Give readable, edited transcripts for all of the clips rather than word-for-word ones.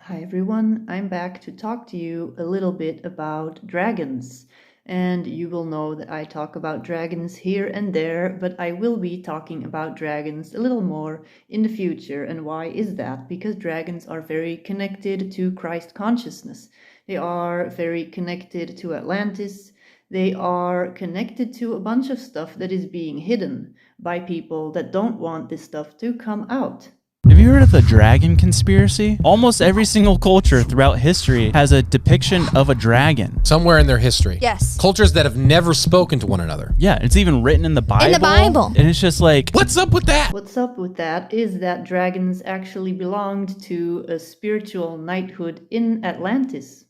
Hi everyone, I'm back to talk to you a little bit about dragons. And you will know that I talk about dragons here and there, but I will be talking about dragons a little more in the future. And why is that? Because dragons are very connected to Christ consciousness. They are very connected to Atlantis. They are connected to a bunch of stuff that is being hidden by people that don't want this stuff to come out. Have you heard of the dragon conspiracy? Almost every single culture throughout history has a depiction of a dragon. Somewhere in their history. Yes. Cultures that have never spoken to one another. Yeah, it's even written in the Bible. In the Bible. And it's just like, What's up with that? What's up with that is that dragons actually belonged to a spiritual knighthood in Atlantis.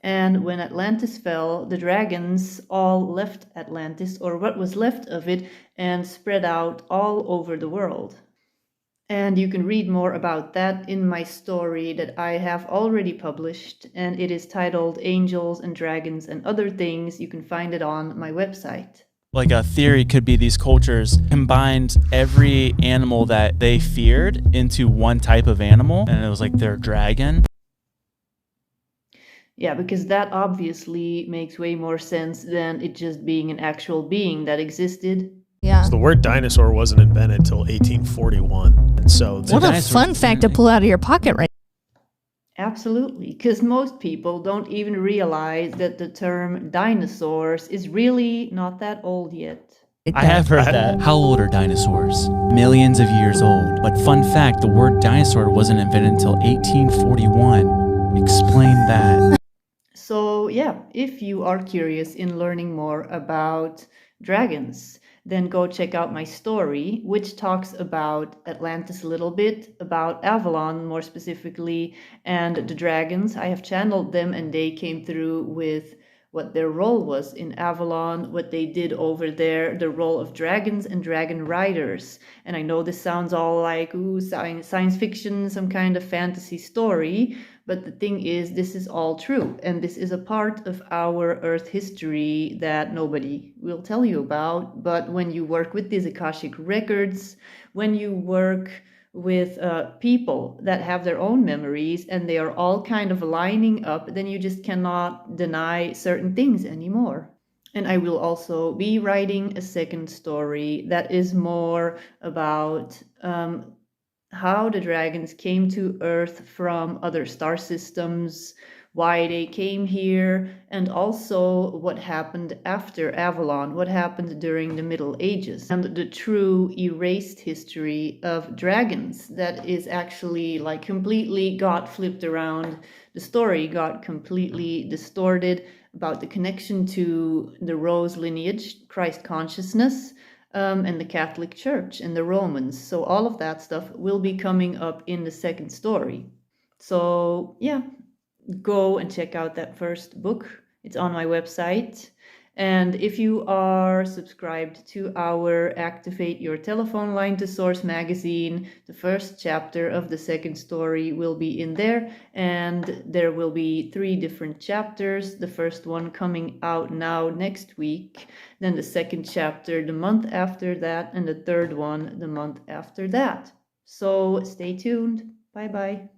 And when Atlantis fell, the dragons all left Atlantis, or what was left of it, and spread out all over the world. And you can read more about that in my story that I have already published, and it is titled Angels and Dragons and Other Things. You can find it on my website. like a theory could be these cultures combined every animal that they feared into one type of animal, and it was like their dragon. Yeah, because that obviously makes way more sense than it just being an actual being that existed. Yeah. So the word dinosaur wasn't invented until 1841, and so What a dinosaurs fun fact to pull out of your pocket right Absolutely, because most people don't even realize that the term dinosaurs is really not that old yet. I have heard that. How old are dinosaurs? Millions of years old. But fun fact, the word dinosaur wasn't invented until 1841. Explain that. So yeah, if you are curious in learning more about dragons, then go check out my story, which talks about Atlantis a little bit, about Avalon more specifically, and the dragons. I have channeled them and they came through with what their role was in Avalon, what they did over there, the role of dragons and dragon riders. And I know this sounds all like, ooh, science fiction, some kind of fantasy story, but the thing is, this is all true. And this is a part of our Earth history that nobody will tell you about. But when you work with these Akashic records, when you work with people that have their own memories and they are all kind of lining up, then you just cannot deny certain things anymore. And I will also be writing a second story that is more about how the dragons came to Earth from other star systems, why they came here, and also what happened after Avalon, what happened during the Middle Ages, and the true erased history of dragons that is actually like completely got flipped around. The story got completely distorted about the connection to the Rose lineage, Christ consciousness, and the Catholic Church and the Romans. So all of that stuff will be coming up in the second story. So yeah, go and check out that first book. It's on my website. And if you are subscribed to our Activate Your Telephone Line to Source magazine, the first chapter of the second story will be in there. And there will be 3 different chapters. The first one coming out now next week. Then the second chapter the month after that. And the third one the month after that. So stay tuned. Bye-bye.